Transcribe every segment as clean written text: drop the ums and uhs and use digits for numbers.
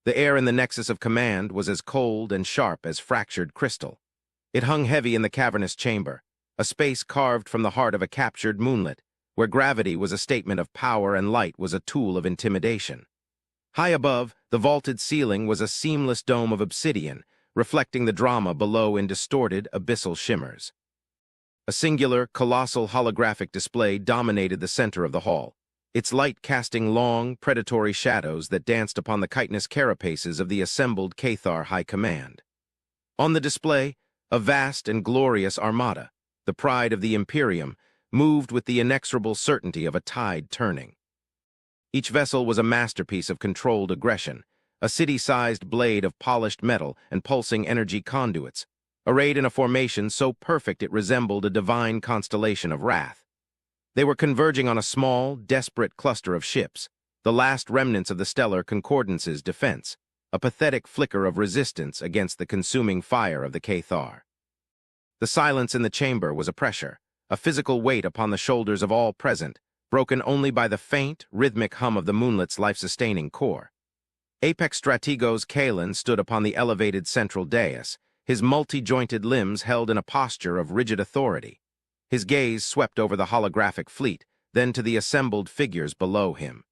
The air in the nexus of command was as cold and sharp as fractured crystal. It hung heavy in the cavernous chamber, a space carved from the heart of a captured moonlet, where gravity was a statement of power and light was a tool of intimidation. High above, the vaulted ceiling was a seamless dome of obsidian, reflecting the drama below in distorted, abyssal shimmers. A singular, colossal holographic display dominated the center of the hall, its light casting long, predatory shadows that danced upon the chitinous carapaces of the assembled Cathar High Command. On the display, a vast and glorious armada, the pride of the Imperium, moved with the inexorable certainty of a tide turning. Each vessel was a masterpiece of controlled aggression, a city-sized blade of polished metal and pulsing energy conduits, arrayed in a formation so perfect it resembled a divine constellation of wrath. They were converging on a small, desperate cluster of ships, the last remnants of the stellar concordance's defense, a pathetic flicker of resistance against the consuming fire of the Cathar. The silence in the chamber was a pressure, a physical weight upon the shoulders of all present, broken only by the faint, rhythmic hum of the moonlet's life-sustaining core. Apex Strategos Kalen stood upon the elevated central dais, his multi-jointed limbs held in a posture of rigid authority. His gaze swept over the holographic fleet, then to the assembled figures below him.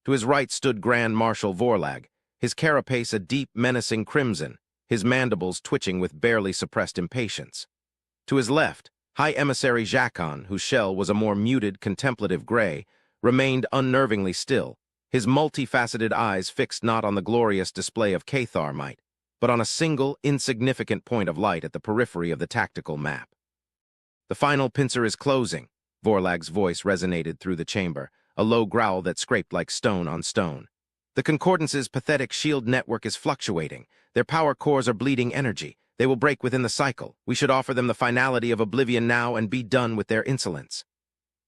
To his right stood Grand Marshal Vorlag, his carapace a deep, menacing crimson, his mandibles twitching with barely suppressed impatience. To his left, High Emissary Jacon, whose shell was a more muted, contemplative gray, remained unnervingly still, his multifaceted eyes fixed not on the glorious display of Cathar might, but on a single, insignificant point of light at the periphery of the tactical map. "The final pincer is closing," Vorlag's voice resonated through the chamber, a low growl that scraped like stone on stone. "The Concordance's pathetic shield network is fluctuating. Their power cores are bleeding energy. They will break within the cycle. We should offer them the finality of oblivion now and be done with their insolence."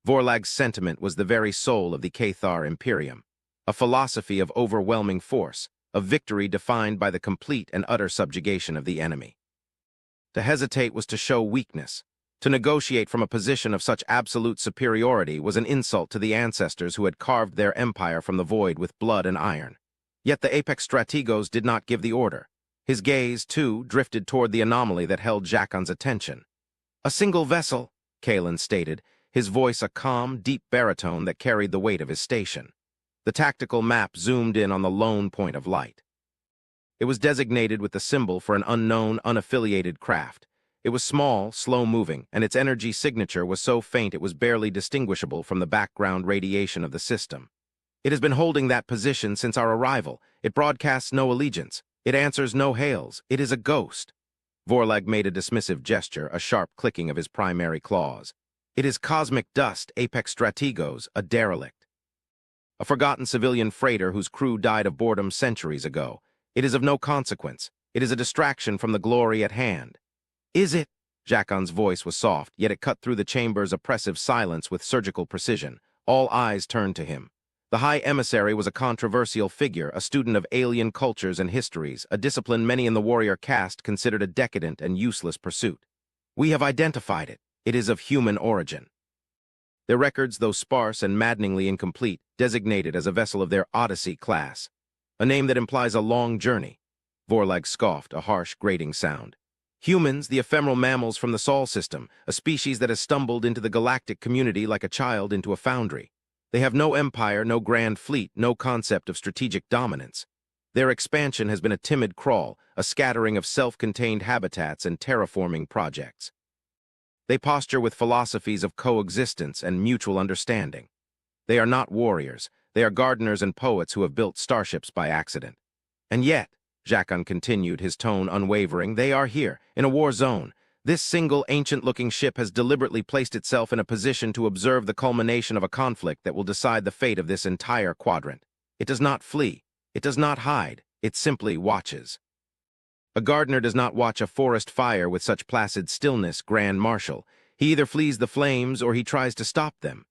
Vorlag's sentiment was the very soul of the Cathar Imperium, a philosophy of overwhelming force, a victory defined by the complete and utter subjugation of the enemy. To hesitate was to show weakness. To negotiate from a position of such absolute superiority was an insult to the ancestors who had carved their empire from the void with blood and iron. Yet the Apex Strategos did not give the order. His gaze, too, drifted toward the anomaly that held Jacon's attention. "A single vessel," Kalen stated, his voice a calm, deep baritone that carried the weight of his station. The tactical map zoomed in on the lone point of light. It was designated with the symbol for an unknown, unaffiliated craft. It was small, slow-moving, and its energy signature was so faint it was barely distinguishable from the background radiation of the system. "It has been holding that position since our arrival. It broadcasts no allegiance. It answers no hails. It is a ghost." Vorlag made a dismissive gesture, a sharp clicking of his primary claws. "It is cosmic dust, Apex Strategos, a derelict. A forgotten civilian freighter whose crew died of boredom centuries ago. It is of no consequence. It is a distraction from the glory at hand." "Is it?" Jacon's voice was soft, yet it cut through the chamber's oppressive silence with surgical precision. All eyes turned to him. The High Emissary was a controversial figure, a student of alien cultures and histories, a discipline many in the warrior caste considered a decadent and useless pursuit. "We have identified it. It is of human origin." Their records, though sparse and maddeningly incomplete, designated as a vessel of their Odyssey class, a name that implies a long journey. Vorlag scoffed, a harsh, grating sound. "Humans, the ephemeral mammals from the Sol system, a species that has stumbled into the galactic community like a child into a foundry. They have no empire, no grand fleet, no concept of strategic dominance. Their expansion has been a timid crawl, a scattering of self-contained habitats and terraforming projects. They posture with philosophies of coexistence and mutual understanding. They are not warriors. They are gardeners and poets who have built starships by accident. And yet," Jacon continued, his tone unwavering, "they are here, in a war zone. This single, ancient-looking ship has deliberately placed itself in a position to observe the culmination of a conflict that will decide the fate of this entire quadrant. It does not flee. It does not hide. It simply watches." "A gardener does not watch a forest fire with such placid stillness, Grand Marshal. He either flees the flames or he tries to stop them."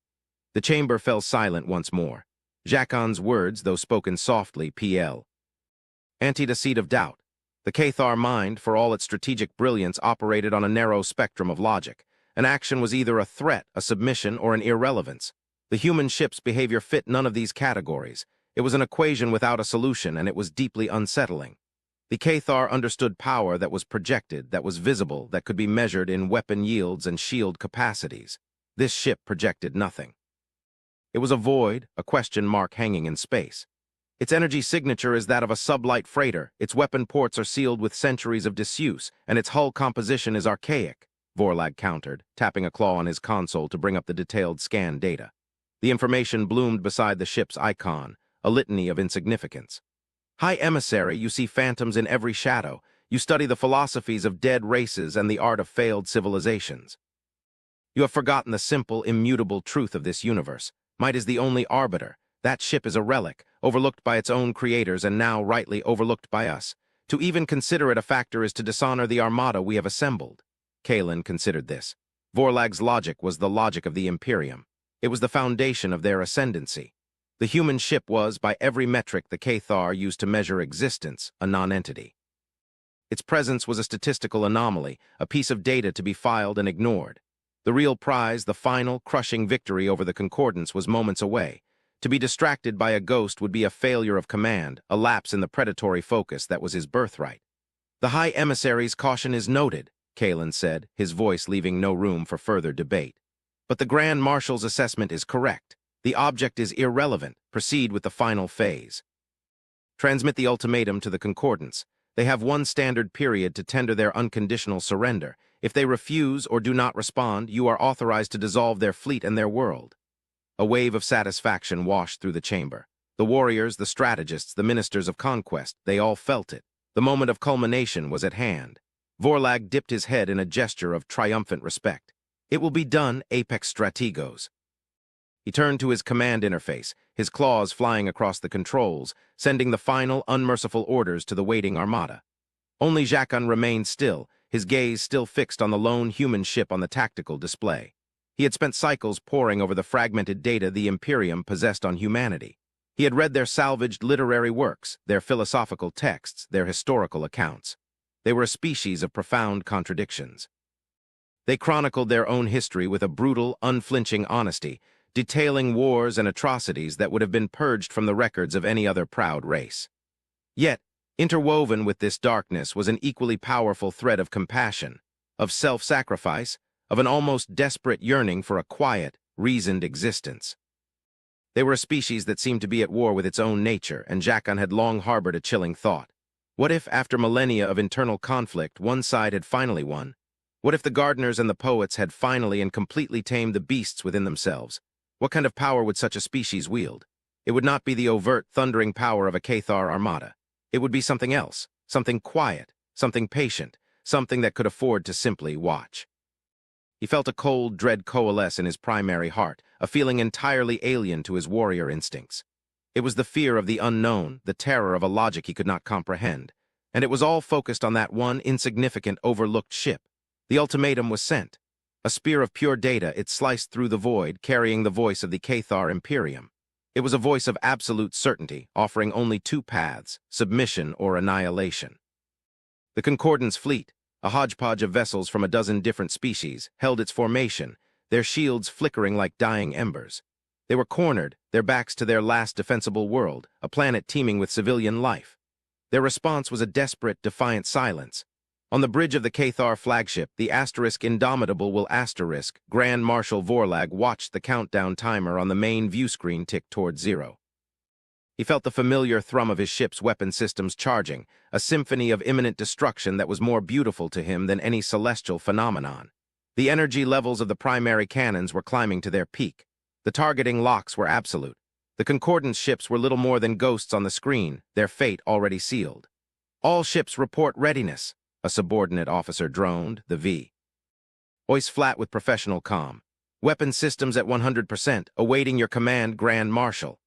The chamber fell silent once more. Jacon's words, though spoken softly, PL. Antied a seed of doubt. The Cathar mind, for all its strategic brilliance, operated on a narrow spectrum of logic. An action was either a threat, a submission, or an irrelevance. The human ship's behavior fit none of these categories. It was an equation without a solution, and it was deeply unsettling. The Cathar understood power that was projected, that was visible, that could be measured in weapon yields and shield capacities. This ship projected nothing. It was a void, a question mark hanging in space. Its energy signature is that of a sublight freighter, its weapon ports are sealed with centuries of disuse, and its hull composition is archaic, Vorlag countered, tapping a claw on his console to bring up the detailed scan data. The information bloomed beside the ship's icon, a litany of insignificance. High Emissary, you see phantoms in every shadow. You study the philosophies of dead races and the art of failed civilizations. You have forgotten the simple, immutable truth of this universe. Might is the only arbiter. That ship is a relic, overlooked by its own creators and now rightly overlooked by us. To even consider it a factor is to dishonor the Armada we have assembled. Kalen considered this. Vorlag's logic was the logic of the Imperium. It was the foundation of their ascendancy. The human ship was, by every metric the Cathar used to measure existence, a non-entity. Its presence was a statistical anomaly, a piece of data to be filed and ignored. The real prize, the final, crushing victory over the Concordance, was moments away. To be distracted by a ghost would be a failure of command, a lapse in the predatory focus that was his birthright. The High Emissary's caution is noted, Kalen said, his voice leaving no room for further debate. But the Grand Marshal's assessment is correct. The object is irrelevant. Proceed with the final phase. Transmit the ultimatum to the Concordance. They have one standard period to tender their unconditional surrender. If they refuse or do not respond, you are authorized to dissolve their fleet and their world. A wave of satisfaction washed through the chamber. The warriors, the strategists, the ministers of conquest, they all felt it. The moment of culmination was at hand. Vorlag dipped his head in a gesture of triumphant respect. It will be done, Apex Strategos. He turned to his command interface, his claws flying across the controls, sending the final, unmerciful orders to the waiting Armada. Only Jacquin remained still, his gaze still fixed on the lone human ship on the tactical display. He had spent cycles poring over the fragmented data the Imperium possessed on humanity. He had read their salvaged literary works, their philosophical texts, their historical accounts. They were a species of profound contradictions. They chronicled their own history with a brutal, unflinching honesty, detailing wars and atrocities that would have been purged from the records of any other proud race. Yet, interwoven with this darkness was an equally powerful thread of compassion, of self-sacrifice, of an almost desperate yearning for a quiet, reasoned existence. They were a species that seemed to be at war with its own nature, and Jacquin had long harbored a chilling thought. What if, after millennia of internal conflict, one side had finally won? What if the gardeners and the poets had finally and completely tamed the beasts within themselves? What kind of power would such a species wield? It would not be the overt, thundering power of a Cathar Armada. It would be something else, something quiet, something patient, something that could afford to simply watch. He felt a cold dread coalesce in his primary heart, a feeling entirely alien to his warrior instincts. It was the fear of the unknown, the terror of a logic he could not comprehend, and it was all focused on that one insignificant, overlooked ship. The ultimatum was sent. A spear of pure data, it sliced through the void, carrying the voice of the Cathar Imperium. It was a voice of absolute certainty, offering only two paths, submission or annihilation. The Concordance fleet, a hodgepodge of vessels from a dozen different species, held its formation, their shields flickering like dying embers. They were cornered, their backs to their last defensible world, a planet teeming with civilian life. Their response was a desperate, defiant silence. On the bridge of the Cathar flagship, the *Indomitable will *, Grand Marshal Vorlag watched the countdown timer on the main view screen tick toward 0. He felt the familiar thrum of his ship's weapon systems charging, a symphony of imminent destruction that was more beautiful to him than any celestial phenomenon. The energy levels of the primary cannons were climbing to their peak. The targeting locks were absolute. The Concordance ships were little more than ghosts on the screen, their fate already sealed. All ships report readiness. A subordinate officer droned, the V. Voice flat with professional calm. Weapon systems at 100%, awaiting your command, Grand Marshal.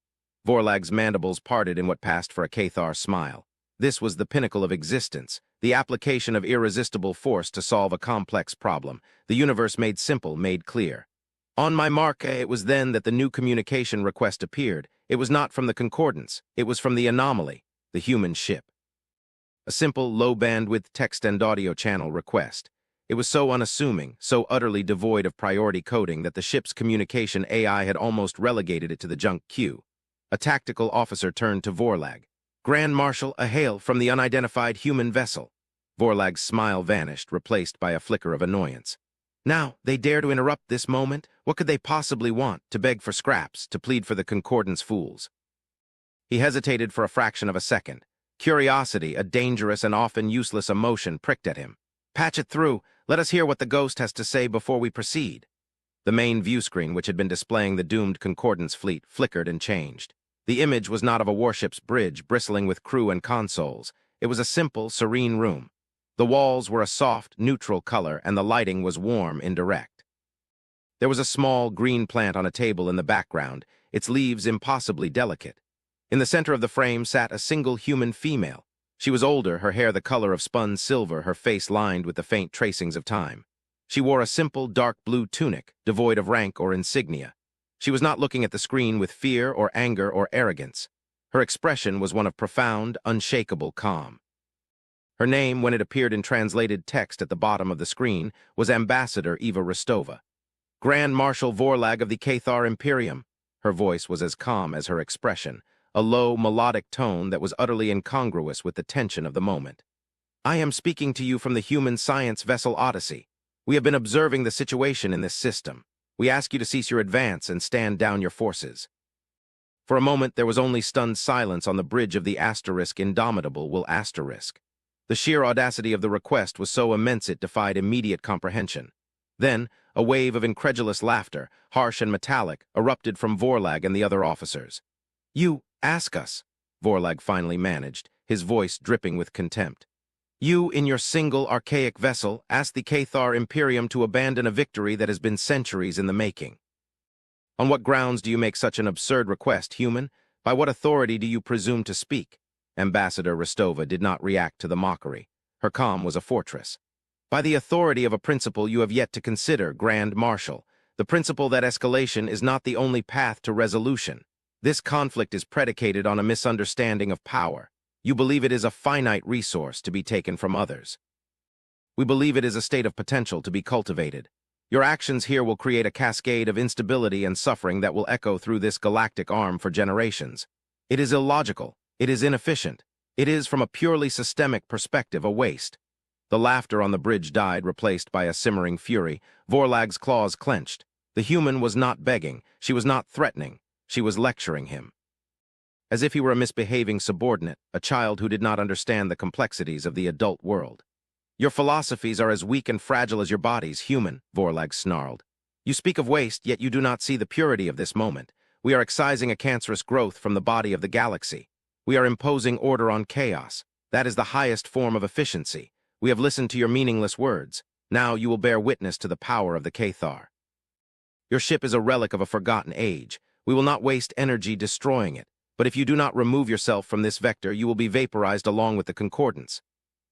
Vorlag's mandibles parted in what passed for a Cathar smile. This was the pinnacle of existence, the application of irresistible force to solve a complex problem, the universe made simple, made clear. On my mark, it was then that the new communication request appeared. It was not from the Concordance, it was from the anomaly, the human ship. A simple, low-bandwidth text and audio channel request. It was so unassuming, so utterly devoid of priority coding that the ship's communication AI had almost relegated it to the junk queue. A tactical officer turned to Vorlag. "Grand Marshal, a hail from the unidentified human vessel." Vorlag's smile vanished, replaced by a flicker of annoyance. "Now, they dare to interrupt this moment? What could they possibly want? To beg for scraps, to plead for the Concordance fools?" He hesitated for a fraction of a second. Curiosity, a dangerous and often useless emotion, pricked at him. "Patch it through. Let us hear what the ghost has to say before we proceed." The main view screen, which had been displaying the doomed Concordance fleet, flickered and changed. The image was not of a warship's bridge bristling with crew and consoles. It was a simple, serene room. The walls were a soft, neutral color, and the lighting was warm, indirect. There was a small, green plant on a table in the background, its leaves impossibly delicate. In the center of the frame sat a single human female. She was older, her hair the color of spun silver, her face lined with the faint tracings of time. She wore a simple, dark blue tunic, devoid of rank or insignia. She was not looking at the screen with fear or anger or arrogance. Her expression was one of profound, unshakable calm. Her name, when it appeared in translated text at the bottom of the screen, was Ambassador Eva Rostova. "Grand Marshal Vorlag of the Cathar Imperium." Her voice was as calm as her expression, a low, melodic tone that was utterly incongruous with the tension of the moment. "I am speaking to you from the human science vessel Odyssey. We have been observing the situation in this system. We ask you to cease your advance and stand down your forces." For a moment there was only stunned silence on the bridge of the Indomitable will asterisk. The sheer audacity of the request was so immense it defied immediate comprehension. Then, a wave of incredulous laughter, harsh and metallic, erupted from Vorlag and the other officers. "You ask us," Vorlag finally managed, his voice dripping with contempt. "You, in your single, archaic vessel, ask the Cathar Imperium to abandon a victory that has been centuries in the making. On what grounds do you make such an absurd request, human? By what authority do you presume to speak?" Ambassador Rostova did not react to the mockery. Her calm was a fortress. "By the authority of a principle you have yet to consider, Grand Marshal, the principle that escalation is not the only path to resolution. This conflict is predicated on a misunderstanding of power. You believe it is a finite resource to be taken from others. We believe it is a state of potential to be cultivated. Your actions here will create a cascade of instability and suffering that will echo through this galactic arm for generations. It is illogical. It is inefficient. It is, from a purely systemic perspective, a waste." The laughter on the bridge died, replaced by a simmering fury. Vorlag's claws clenched. The human was not begging. She was not threatening. She was lecturing him. As if he were a misbehaving subordinate, a child who did not understand the complexities of the adult world. "Your philosophies are as weak and fragile as your bodies, human," Vorlag snarled. "You speak of waste, yet you do not see the purity of this moment. We are excising a cancerous growth from the body of the galaxy. We are imposing order on chaos. That is the highest form of efficiency. We have listened to your meaningless words. Now you will bear witness to the power of the Cathar. Your ship is a relic of a forgotten age. We will not waste energy destroying it. But if you do not remove yourself from this vector, you will be vaporized along with the Concordance."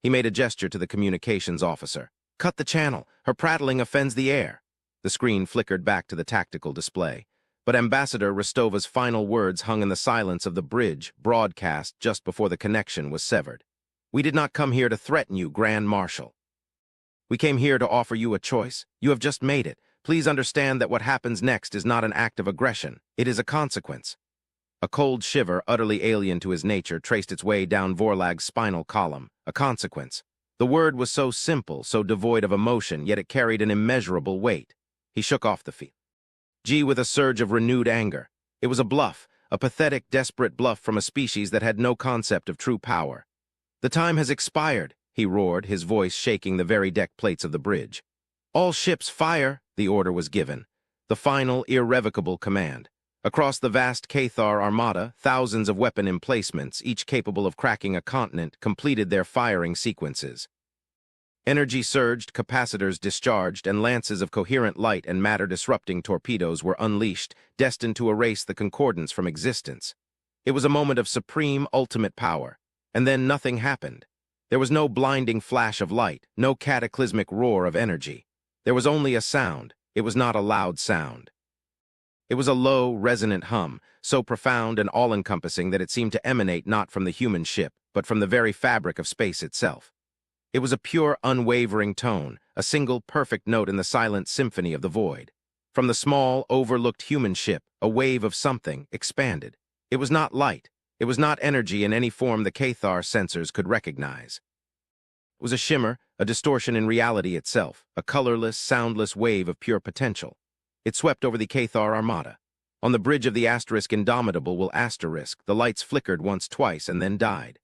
He made a gesture to the communications officer. "Cut the channel. Her prattling offends the air." The screen flickered back to the tactical display. But Ambassador Rostova's final words hung in the silence of the bridge, broadcast just before the connection was severed. "We did not come here to threaten you, Grand Marshal. We came here to offer you a choice. You have just made it. Please understand that what happens next is not an act of aggression. It is a consequence." A cold shiver, utterly alien to his nature, traced its way down Vorlag's spinal column. A consequence. The word was so simple, so devoid of emotion, yet it carried an immeasurable weight. He shook off the feet. With a surge of renewed anger. It was a bluff, a pathetic, desperate bluff from a species that had no concept of true power. "The time has expired," he roared, his voice shaking the very deck plates of the bridge. "All ships fire," the order was given. The final, irrevocable command. Across the vast Cathar Armada, thousands of weapon emplacements, each capable of cracking a continent, completed their firing sequences. Energy surged, capacitors discharged, and lances of coherent light and matter-disrupting torpedoes were unleashed, destined to erase the Concordance from existence. It was a moment of supreme, ultimate power. And then nothing happened. There was no blinding flash of light, no cataclysmic roar of energy. There was only a sound. It was not a loud sound. It was a low, resonant hum, so profound and all-encompassing that it seemed to emanate not from the human ship, but from the very fabric of space itself. It was a pure, unwavering tone, a single perfect note in the silent symphony of the void. From the small, overlooked human ship, a wave of something expanded. It was not light. It was not energy in any form the Cathar sensors could recognize. It was a shimmer, a distortion in reality itself, a colorless, soundless wave of pure potential. It swept over the Cathar Armada. On the bridge of the asterisk Indomitable will asterisk, the lights flickered once, twice, and then died.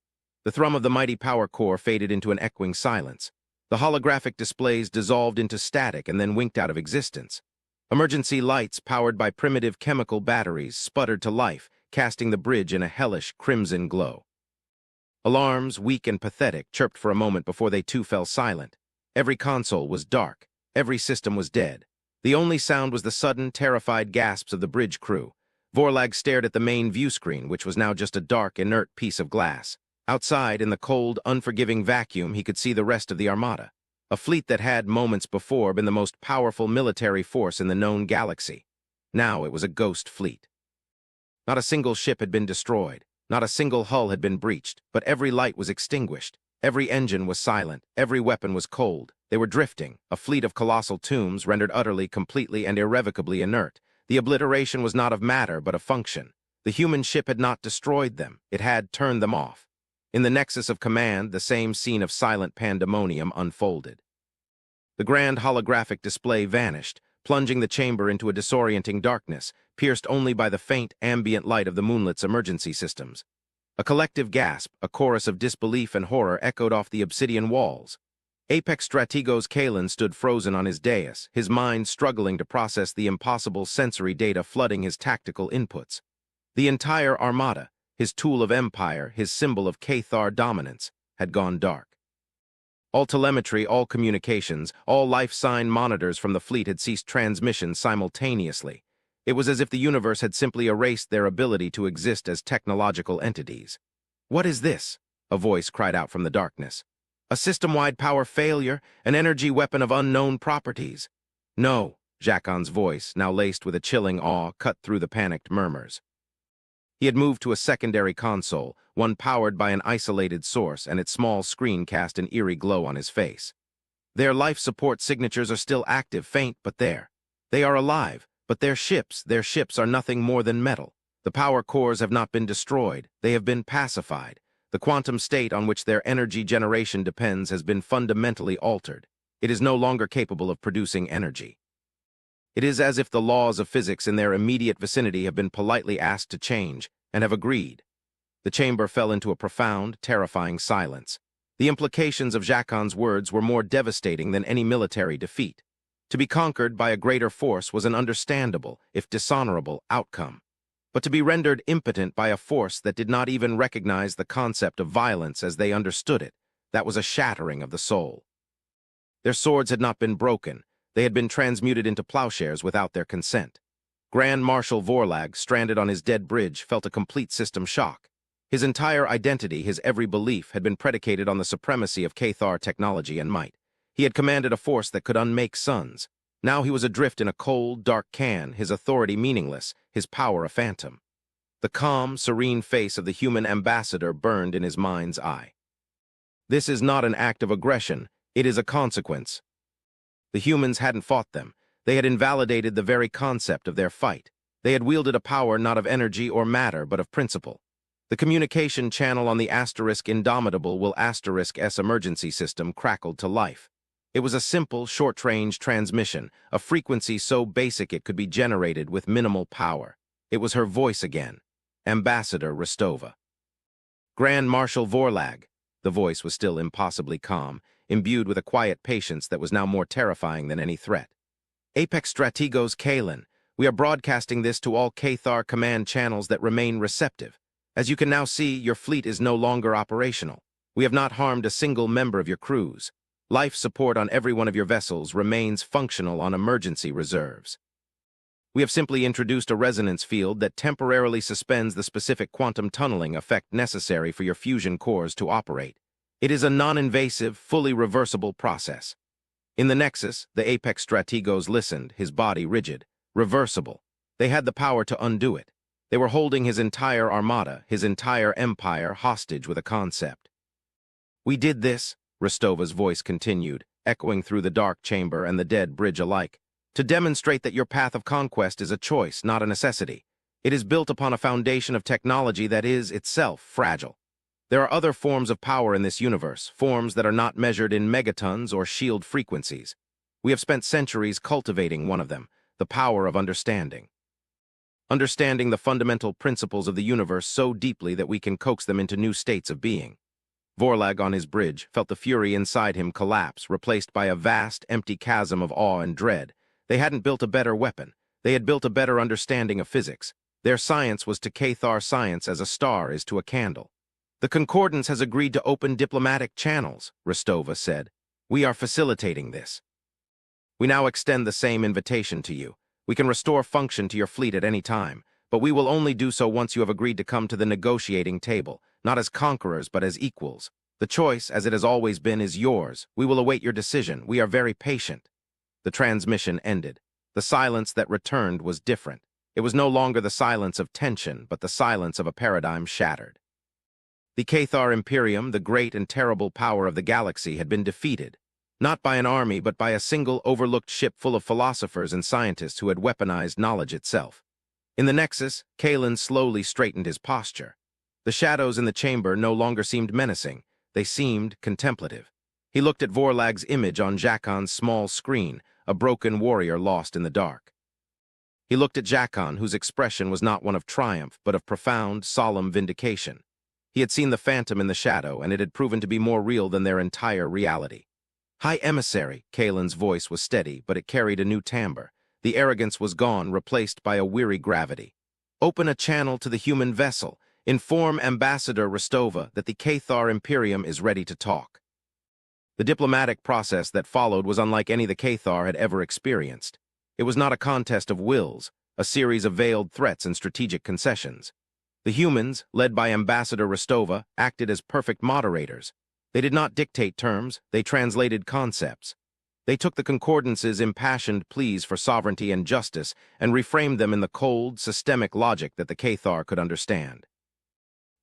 The thrum of the mighty power core faded into an echoing silence. The holographic displays dissolved into static and then winked out of existence. Emergency lights, powered by primitive chemical batteries, sputtered to life, casting the bridge in a hellish crimson glow. Alarms, weak and pathetic, chirped for a moment before they too fell silent. Every console was dark. Every system was dead. The only sound was the sudden, terrified gasps of the bridge crew. Vorlag stared at the main view screen, which was now just a dark, inert piece of glass. Outside, in the cold, unforgiving vacuum, he could see the rest of the Armada. A fleet that had, moments before, been the most powerful military force in the known galaxy. Now it was a ghost fleet. Not a single ship had been destroyed. Not a single hull had been breached, but every light was extinguished. Every engine was silent. Every weapon was cold. They were drifting, a fleet of colossal tombs rendered utterly, completely, and irrevocably inert. The obliteration was not of matter, but of function. The human ship had not destroyed them. It had turned them off. In the nexus of command, the same scene of silent pandemonium unfolded. The grand holographic display vanished, plunging the chamber into a disorienting darkness, pierced only by the faint, ambient light of the moonlet's emergency systems. A collective gasp, a chorus of disbelief and horror echoed off the obsidian walls. Apex Strategos Kalen stood frozen on his dais, his mind struggling to process the impossible sensory data flooding his tactical inputs. The entire Armada, his tool of empire, his symbol of Cathar dominance, had gone dark. All telemetry, all communications, all life sign monitors from the fleet had ceased transmission simultaneously. It was as if the universe had simply erased their ability to exist as technological entities. "What is this?" a voice cried out from the darkness. "A system-wide power failure, an energy weapon of unknown properties." "No," Jacon's voice, now laced with a chilling awe, cut through the panicked murmurs. He had moved to a secondary console, one powered by an isolated source, and its small screen cast an eerie glow on his face. "Their life support signatures are still active, faint, but there. They are alive, but their ships are nothing more than metal. The power cores have not been destroyed, they have been pacified. The quantum state on which their energy generation depends has been fundamentally altered. It is no longer capable of producing energy. It is as if the laws of physics in their immediate vicinity have been politely asked to change, and have agreed." The chamber fell into a profound, terrifying silence. The implications of Jacon's words were more devastating than any military defeat. To be conquered by a greater force was an understandable, if dishonorable, outcome. But to be rendered impotent by a force that did not even recognize the concept of violence as they understood it, that was a shattering of the soul. Their swords had not been broken. They had been transmuted into plowshares without their consent. Grand Marshal Vorlag, stranded on his dead bridge, felt a complete system shock. His entire identity, his every belief, had been predicated on the supremacy of Cathar technology and might. He had commanded a force that could unmake suns. Now he was adrift in a cold, dark can, his authority meaningless, his power a phantom. The calm, serene face of the human ambassador burned in his mind's eye. "This is not an act of aggression, it is a consequence." The humans hadn't fought them. They had invalidated the very concept of their fight. They had wielded a power not of energy or matter, but of principle. The communication channel on the asterisk Indomitable will asterisk S emergency system crackled to life. It was a simple, short-range transmission, a frequency so basic it could be generated with minimal power. It was her voice again, Ambassador Rostova. "Grand Marshal Vorlag." The voice was still impossibly calm, imbued with a quiet patience that was now more terrifying than any threat. "Apex Strategos Kalen, we are broadcasting this to all Cathar command channels that remain receptive. As you can now see, your fleet is no longer operational. We have not harmed a single member of your crews. Life support on every one of your vessels remains functional on emergency reserves. We have simply introduced a resonance field that temporarily suspends the specific quantum tunneling effect necessary for your fusion cores to operate. It is a non-invasive, fully reversible process." In the Nexus, the Apex Strategos listened, his body rigid. Reversible. They had the power to undo it. They were holding his entire armada, his entire empire, hostage with a concept. "We did this," Rostova's voice continued, echoing through the dark chamber and the dead bridge alike, "to demonstrate that your path of conquest is a choice, not a necessity. It is built upon a foundation of technology that is, itself, fragile. There are other forms of power in this universe, forms that are not measured in megatons or shield frequencies. We have spent centuries cultivating one of them, the power of understanding. Understanding the fundamental principles of the universe so deeply that we can coax them into new states of being. Vorlag on his bridge felt the fury inside him collapse, replaced by a vast, empty chasm of awe and dread. They hadn't built a better weapon. They had built a better understanding of physics. Their science was to Cathar science as a star is to a candle. The Concordance has agreed to open diplomatic channels, Rostova said. We are facilitating this. We now extend the same invitation to you. We can restore function to your fleet at any time, but we will only do so once you have agreed to come to the negotiating table, not as conquerors but as equals. The choice, as it has always been, is yours. We will await your decision. We are very patient. The transmission ended. The silence that returned was different. It was no longer the silence of tension, but the silence of a paradigm shattered. The Cathar Imperium, the great and terrible power of the galaxy, had been defeated, not by an army but by a single overlooked ship full of philosophers and scientists who had weaponized knowledge itself. In the Nexus, Kalen slowly straightened his posture. The shadows in the chamber no longer seemed menacing. They seemed contemplative. He looked at Vorlag's image on Jakon's small screen, a broken warrior lost in the dark. He looked at Jakon, whose expression was not one of triumph, but of profound, solemn vindication. He had seen the phantom in the shadow, and it had proven to be more real than their entire reality. High Emissary, Kalen's voice was steady, but it carried a new timbre. The arrogance was gone, replaced by a weary gravity. Open a channel to the human vessel. Inform Ambassador Rostova that the Cathar Imperium is ready to talk. The diplomatic process that followed was unlike any the Cathar had ever experienced. It was not a contest of wills, a series of veiled threats and strategic concessions. The humans, led by Ambassador Rostova, acted as perfect moderators. They did not dictate terms, they translated concepts. They took the Concordance's impassioned pleas for sovereignty and justice and reframed them in the cold, systemic logic that the Cathar could understand.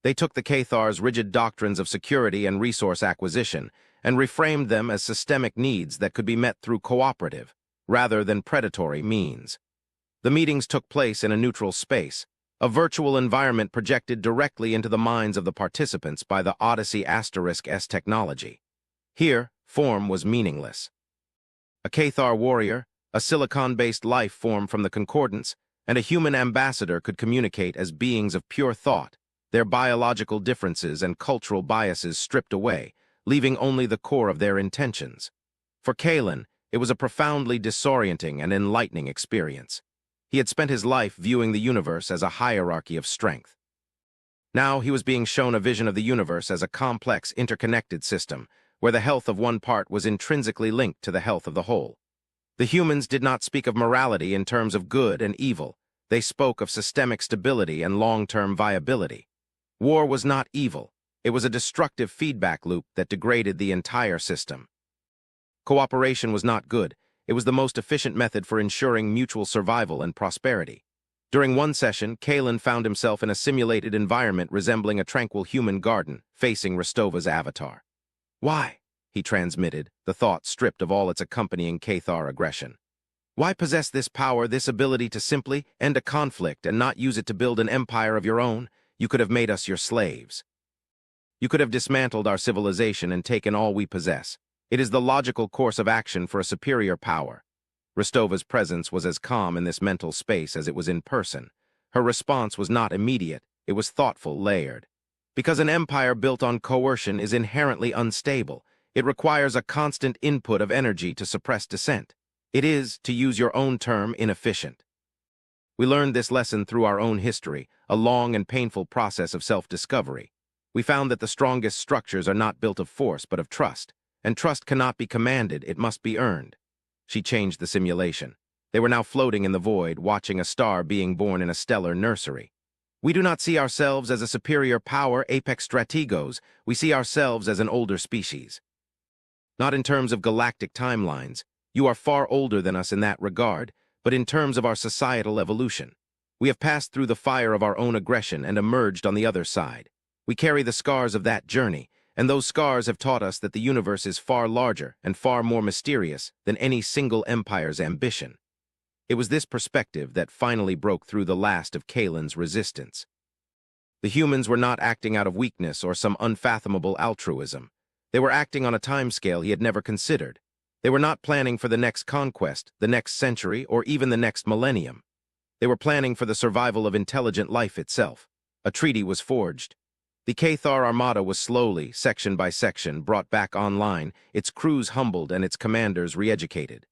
They took the Cathar's rigid doctrines of security and resource acquisition and reframed them as systemic needs that could be met through cooperative, rather than predatory means. The meetings took place in a neutral space, a virtual environment projected directly into the minds of the participants by the Odyssey *S technology. Here, form was meaningless. A Cathar warrior, a silicon-based life form from the Concordance, and a human ambassador could communicate as beings of pure thought, their biological differences and cultural biases stripped away, leaving only the core of their intentions. For Kalen, it was a profoundly disorienting and enlightening experience. He had spent his life viewing the universe as a hierarchy of strength. Now he was being shown a vision of the universe as a complex, interconnected system, where the health of one part was intrinsically linked to the health of the whole. The humans did not speak of morality in terms of good and evil. They spoke of systemic stability and long-term viability. War was not evil. It was a destructive feedback loop that degraded the entire system. Cooperation was not good. It was the most efficient method for ensuring mutual survival and prosperity. During one session, Kalen found himself in a simulated environment resembling a tranquil human garden, facing Rostova's avatar. Why? He transmitted, the thought stripped of all its accompanying Cathar aggression. Why possess this power, this ability to simply end a conflict and not use it to build an empire of your own? You could have made us your slaves. You could have dismantled our civilization and taken all we possess. It is the logical course of action for a superior power. Rostova's presence was as calm in this mental space as it was in person. Her response was not immediate, it was thoughtful, layered. Because an empire built on coercion is inherently unstable, it requires a constant input of energy to suppress dissent. It is, to use your own term, inefficient. We learned this lesson through our own history, a long and painful process of self-discovery. We found that the strongest structures are not built of force but of trust. And trust cannot be commanded, it must be earned. She changed the simulation. They were now floating in the void, watching a star being born in a stellar nursery. We do not see ourselves as a superior power, apex strategos. We see ourselves as an older species. Not in terms of galactic timelines. You are far older than us in that regard, but in terms of our societal evolution. We have passed through the fire of our own aggression and emerged on the other side. We carry the scars of that journey, and those scars have taught us that the universe is far larger and far more mysterious than any single empire's ambition. It was this perspective that finally broke through the last of Kalen's resistance. The humans were not acting out of weakness or some unfathomable altruism. They were acting on a timescale he had never considered. They were not planning for the next conquest, the next century, or even the next millennium. They were planning for the survival of intelligent life itself. A treaty was forged. The Cathar Armada was slowly, section by section, brought back online, its crews humbled and its commanders re-educated.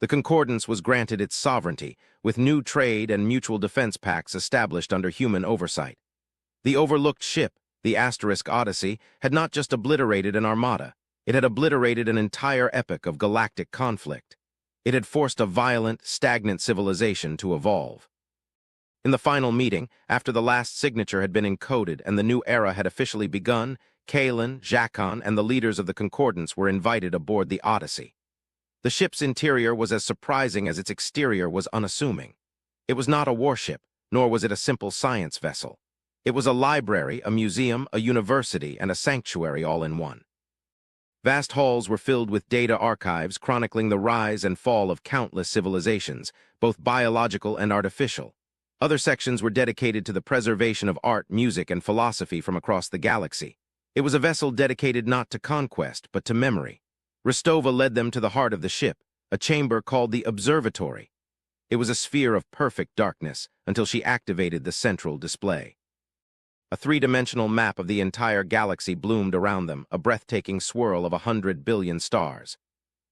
The Concordance was granted its sovereignty, with new trade and mutual defense pacts established under human oversight. The overlooked ship, the Odyssey, had not just obliterated an armada, it had obliterated an entire epoch of galactic conflict. It had forced a violent, stagnant civilization to evolve. In the final meeting, after the last signature had been encoded and the new era had officially begun, Kalen, Jacon, and the leaders of the Concordance were invited aboard the Odyssey. The ship's interior was as surprising as its exterior was unassuming. It was not a warship, nor was it a simple science vessel. It was a library, a museum, a university, and a sanctuary all in one. Vast halls were filled with data archives chronicling the rise and fall of countless civilizations, both biological and artificial. Other sections were dedicated to the preservation of art, music, and philosophy from across the galaxy. It was a vessel dedicated not to conquest, but to memory. Rostova led them to the heart of the ship, a chamber called the Observatory. It was a sphere of perfect darkness until she activated the central display. A three-dimensional map of the entire galaxy bloomed around them, a breathtaking swirl of 100 billion stars.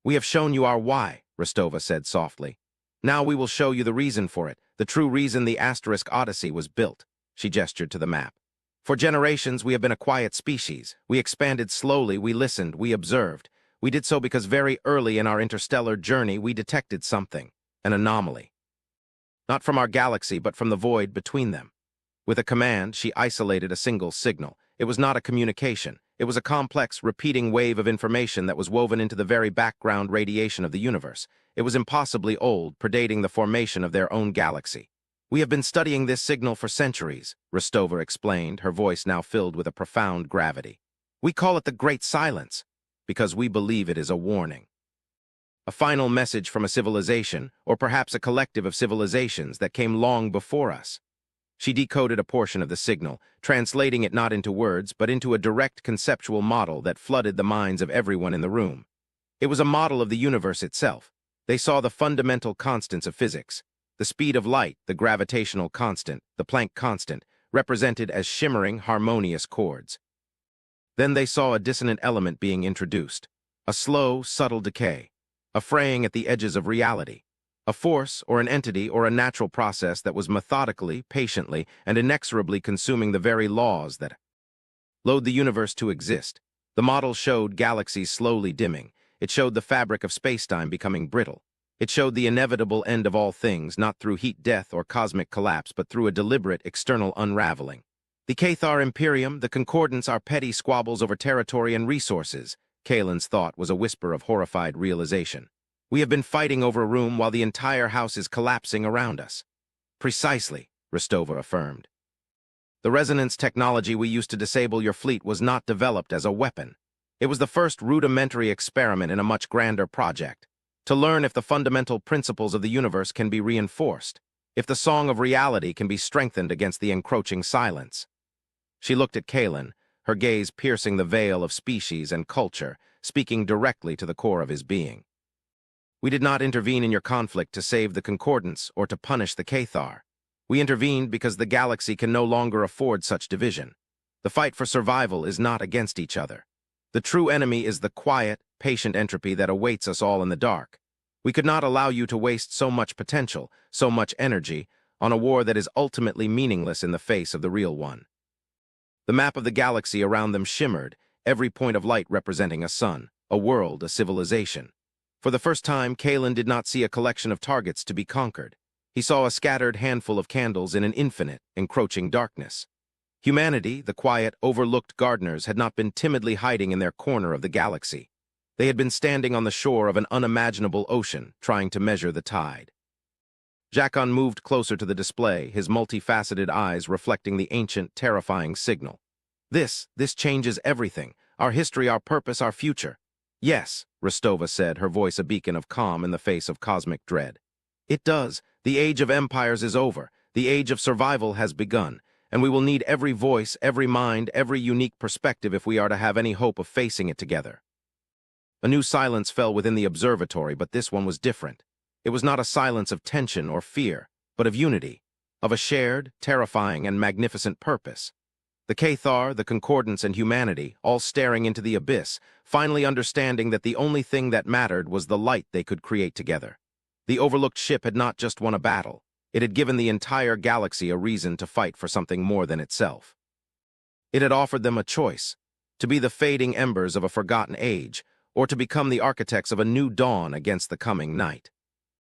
"We have shown you our why," Rostova said softly. "Now we will show you the reason for it, the true reason the Odyssey was built." She gestured to the map. "For generations, we have been a quiet species. We expanded slowly, we listened, we observed. We did so because very early in our interstellar journey, we detected something, an anomaly. Not from our galaxy, but from the void between them. With a command, she isolated a single signal. It was not a communication. It was a complex, repeating wave of information that was woven into the very background radiation of the universe. It was impossibly old, predating the formation of their own galaxy. "We have been studying this signal for centuries," Rostova explained, her voice now filled with a profound gravity. "We call it the Great Silence, because we believe it is a warning. A final message from a civilization, or perhaps a collective of civilizations that came long before us." She decoded a portion of the signal, translating it not into words, but into a direct conceptual model that flooded the minds of everyone in the room. It was a model of the universe itself. They saw the fundamental constants of physics. The speed of light, the gravitational constant, the Planck constant, represented as shimmering, harmonious chords. Then they saw a dissonant element being introduced. A slow, subtle decay. A fraying at the edges of reality. A force, or an entity, or a natural process that was methodically, patiently, and inexorably consuming the very laws that lowed the universe to exist. The model showed galaxies slowly dimming. It showed the fabric of spacetime becoming brittle. It showed the inevitable end of all things, not through heat death or cosmic collapse, but through a deliberate external unraveling. "The Cathar Imperium, the Concordance are petty squabbles over territory and resources," Kalen's thought was a whisper of horrified realization. "We have been fighting over a room while the entire house is collapsing around us." "Precisely," Rostova affirmed. "The resonance technology we used to disable your fleet was not developed as a weapon. It was the first rudimentary experiment in a much grander project, to learn if the fundamental principles of the universe can be reinforced, if the song of reality can be strengthened against the encroaching silence." She looked at Kalen, her gaze piercing the veil of species and culture, speaking directly to the core of his being. "We did not intervene in your conflict to save the Concordance or to punish the Cathar. We intervened because the galaxy can no longer afford such division. The fight for survival is not against each other. The true enemy is the quiet, patient entropy that awaits us all in the dark. We could not allow you to waste so much potential, so much energy, on a war that is ultimately meaningless in the face of the real one." The map of the galaxy around them shimmered, every point of light representing a sun, a world, a civilization. For the first time, Kalen did not see a collection of targets to be conquered. He saw a scattered handful of candles in an infinite, encroaching darkness. Humanity, the quiet, overlooked gardeners, had not been timidly hiding in their corner of the galaxy. They had been standing on the shore of an unimaginable ocean, trying to measure the tide. Jacon moved closer to the display, his multifaceted eyes reflecting the ancient, terrifying signal. This changes everything. Our history, our purpose, our future." "Yes," Rostova said, her voice a beacon of calm in the face of cosmic dread. It does. The age of empires is over. The age of survival has begun, and we will need every voice, every mind, every unique perspective if we are to have any hope of facing it together. A new silence fell within the observatory, but this one was different. It was not a silence of tension or fear, but of unity, of a shared, terrifying, and magnificent purpose. The Cathar, the Concordance, and humanity, all staring into the abyss, finally understanding that the only thing that mattered was the light they could create together. The overlooked ship had not just won a battle. It had given the entire galaxy a reason to fight for something more than itself. It had offered them a choice, to be the fading embers of a forgotten age, or to become the architects of a new dawn against the coming night.